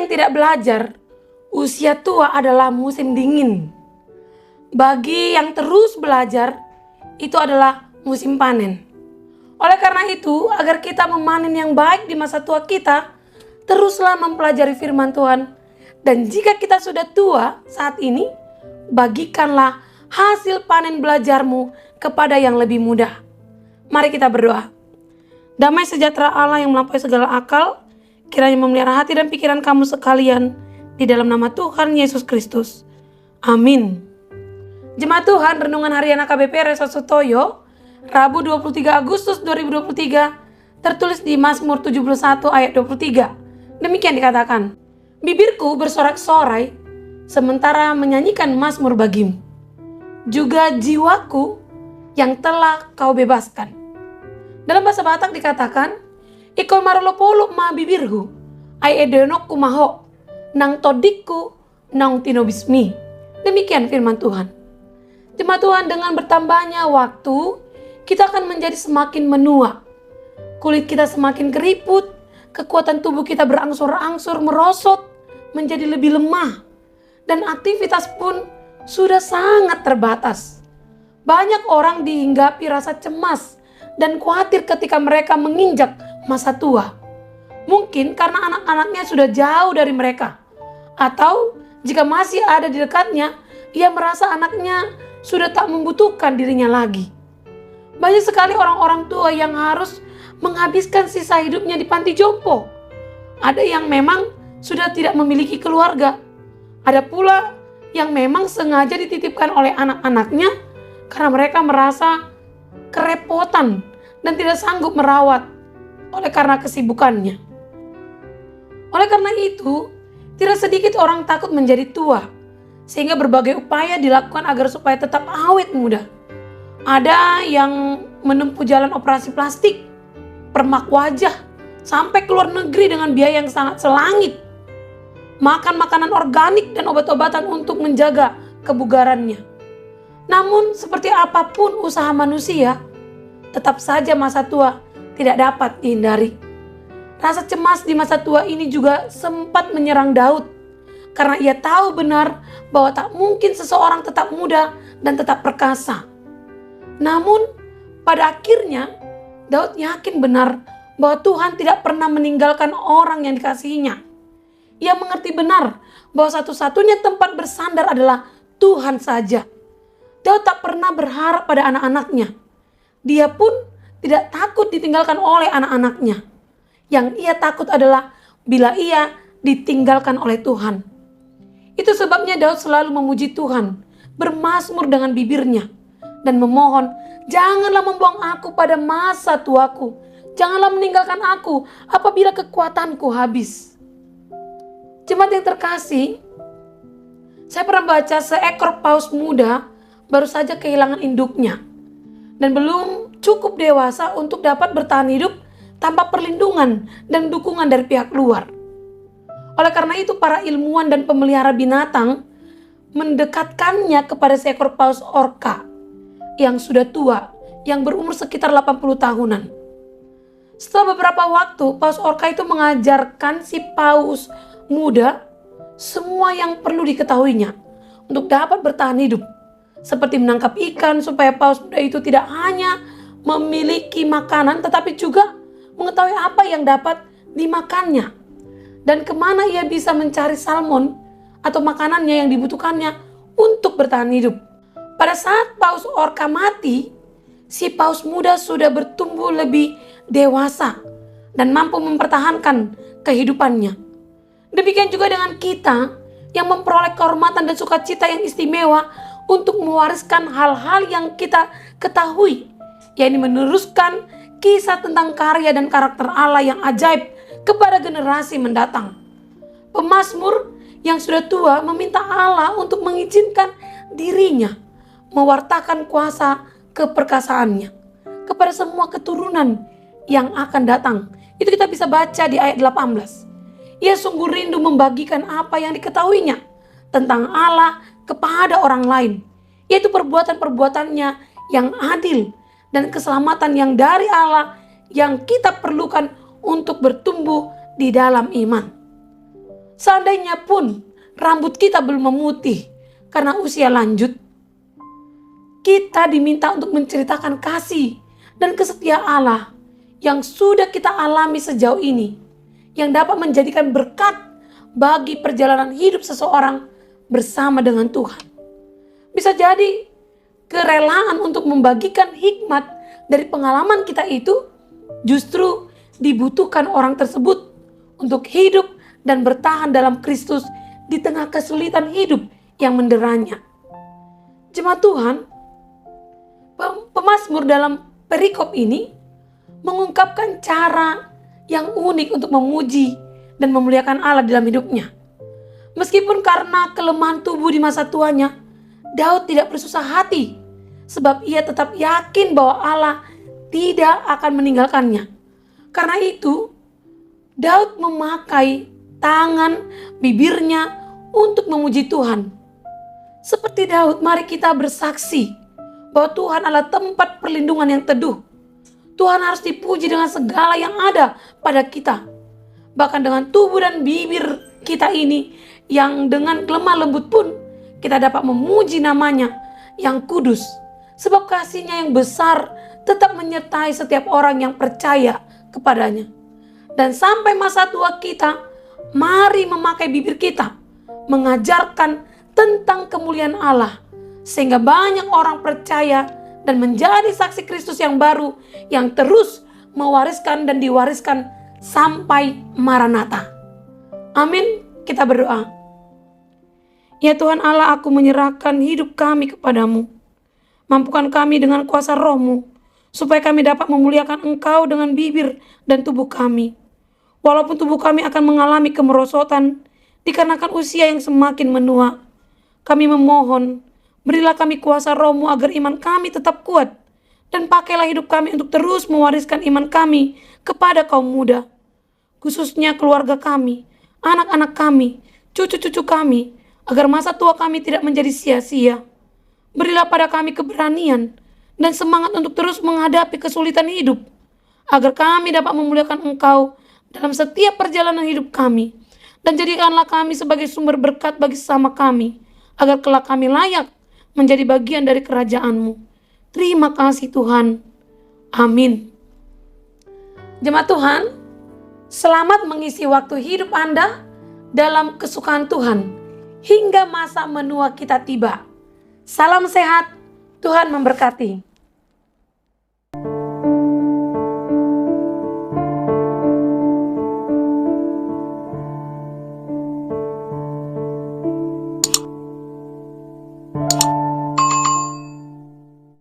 yang tidak belajar, usia tua adalah musim dingin. Bagi yang terus belajar, itu adalah musim panen. Oleh karena itu, agar kita memanen yang baik di masa tua kita, teruslah mempelajari firman Tuhan. Dan jika kita sudah tua saat ini, bagikanlah hasil panen belajarmu kepada yang lebih muda. Mari kita berdoa. Damai sejahtera Allah yang melampaui segala akal, kiranya memelihara hati dan pikiran kamu sekalian di dalam nama Tuhan Yesus Kristus. Amin. Jemaat Tuhan, Renungan Harian AKBP Resa Sutoyo, Rabu 23 Agustus 2023, tertulis di Mazmur 71 ayat 23. Demikian dikatakan, bibirku bersorak-sorai sementara menyanyikan mazmur bagimu, juga jiwaku yang telah kau bebaskan. Dalam bahasa Batak dikatakan, ikon marolopolo ma bibirhu, ai edenok kumaho, nang todikku, nang tinobismi. Demikian firman Tuhan. Jemaat Tuhan, dengan bertambahnya waktu, kita akan menjadi semakin menua. Kulit kita semakin keriput, kekuatan tubuh kita berangsur-angsur merosot, menjadi lebih lemah. Dan aktivitas pun sudah sangat terbatas. Banyak orang dihinggapi rasa cemas dan khawatir ketika mereka menginjak masa tua. Mungkin karena anak-anaknya sudah jauh dari mereka. Atau jika masih ada di dekatnya, ia merasa anaknya sudah tak membutuhkan dirinya lagi. Banyak sekali orang-orang tua yang harus menghabiskan sisa hidupnya di panti jompo. Ada yang memang sudah tidak memiliki keluarga. Ada pula yang memang sengaja dititipkan oleh anak-anaknya karena mereka merasa kerepotan dan tidak sanggup merawat oleh karena kesibukannya. Oleh karena itu, tidak sedikit orang takut menjadi tua, sehingga berbagai upaya dilakukan agar supaya tetap awet muda. Ada yang menempuh jalan operasi plastik, permak wajah, sampai keluar negeri dengan biaya yang sangat selangit. Makan makanan organik dan obat-obatan untuk menjaga kebugarannya. Namun seperti apapun usaha manusia, tetap saja masa tua tidak dapat dihindari. Rasa cemas di masa tua ini juga sempat menyerang Daud, karena ia tahu benar bahwa tak mungkin seseorang tetap muda dan tetap perkasa. Namun pada akhirnya Daud yakin benar bahwa Tuhan tidak pernah meninggalkan orang yang dikasihinya. Ia mengerti benar bahwa satu-satunya tempat bersandar adalah Tuhan saja. Daud tak pernah berharap pada anak-anaknya. Dia pun tidak takut ditinggalkan oleh anak-anaknya. Yang ia takut adalah bila ia ditinggalkan oleh Tuhan. Itu sebabnya Daud selalu memuji Tuhan, bermazmur dengan bibirnya, dan memohon, janganlah membuang aku pada masa tuaku. Janganlah meninggalkan aku apabila kekuatanku habis. Jemaat yang terkasih, saya pernah baca seekor paus muda baru saja kehilangan induknya dan belum cukup dewasa untuk dapat bertahan hidup tanpa perlindungan dan dukungan dari pihak luar. Oleh karena itu para ilmuwan dan pemelihara binatang mendekatkannya kepada seekor paus orca yang sudah tua, yang berumur sekitar 80 tahunan. Setelah beberapa waktu, paus orca itu mengajarkan si paus muda semua yang perlu diketahuinya untuk dapat bertahan hidup. Seperti menangkap ikan supaya paus muda itu tidak hanya memiliki makanan tetapi juga mengetahui apa yang dapat dimakannya dan kemana ia bisa mencari salmon atau makanannya yang dibutuhkannya untuk bertahan hidup. Pada saat paus orca mati, si paus muda sudah bertumbuh lebih dewasa dan mampu mempertahankan kehidupannya. Demikian juga dengan kita yang memperoleh kehormatan dan sukacita yang istimewa untuk mewariskan hal-hal yang kita ketahui, yakni meneruskan kisah tentang karya dan karakter Allah yang ajaib kepada generasi mendatang. Pemazmur yang sudah tua meminta Allah untuk mengizinkan dirinya mewartakan kuasa keperkasaannya kepada semua keturunan yang akan datang. Itu kita bisa baca di ayat 18. Ia sungguh rindu membagikan apa yang diketahuinya tentang Allah kepada orang lain, yaitu perbuatan-perbuatannya yang adil dan keselamatan yang dari Allah yang kita perlukan untuk bertumbuh di dalam iman. Seandainya pun rambut kita belum memutih karena usia lanjut, kita diminta untuk menceritakan kasih dan kesetiaan Allah yang sudah kita alami sejauh ini, yang dapat menjadikan berkat bagi perjalanan hidup seseorang bersama dengan Tuhan. Bisa jadi kerelaan untuk membagikan hikmat dari pengalaman kita itu justru dibutuhkan orang tersebut untuk hidup dan bertahan dalam Kristus di tengah kesulitan hidup yang menderanya. Jemaat Tuhan, pemazmur dalam perikop ini mengungkapkan cara yang unik untuk memuji dan memuliakan Allah dalam hidupnya. Meskipun karena kelemahan tubuh di masa tuanya, Daud tidak bersusah hati sebab ia tetap yakin bahwa Allah tidak akan meninggalkannya. Karena itu, Daud memakai tangan bibirnya untuk memuji Tuhan. Seperti Daud, mari kita bersaksi bahwa Tuhan adalah tempat perlindungan yang teduh. Tuhan harus dipuji dengan segala yang ada pada kita. Bahkan dengan tubuh dan bibir kita ini yang dengan lemah lembut pun kita dapat memuji namanya yang kudus. Sebab kasih-Nya yang besar tetap menyertai setiap orang yang percaya kepadanya. Dan sampai masa tua kita, mari memakai bibir kita mengajarkan tentang kemuliaan Allah, sehingga banyak orang percaya dan menjadi saksi Kristus yang baru, yang terus mewariskan dan diwariskan sampai Maranatha. Amin. Kita berdoa. Ya Tuhan Allah, aku menyerahkan hidup kami kepadamu. Mampukan kami dengan kuasa Roh-Mu, supaya kami dapat memuliakan Engkau dengan bibir dan tubuh kami. Walaupun tubuh kami akan mengalami kemerosotan dikarenakan usia yang semakin menua, kami memohon, berilah kami kuasa Roh-Mu agar iman kami tetap kuat, dan pakailah hidup kami untuk terus mewariskan iman kami kepada kaum muda, khususnya keluarga kami, anak-anak kami, cucu-cucu kami, agar masa tua kami tidak menjadi sia-sia. Berilah pada kami keberanian dan semangat untuk terus menghadapi kesulitan hidup, agar kami dapat memuliakan Engkau dalam setiap perjalanan hidup kami, dan jadikanlah kami sebagai sumber berkat bagi sesama kami, agar kelak kami layak menjadi bagian dari kerajaan-Mu. Terima kasih Tuhan. Amin. Jemaat Tuhan, selamat mengisi waktu hidup Anda dalam kesukaan Tuhan hingga masa menua kita tiba. Salam sehat, Tuhan memberkati.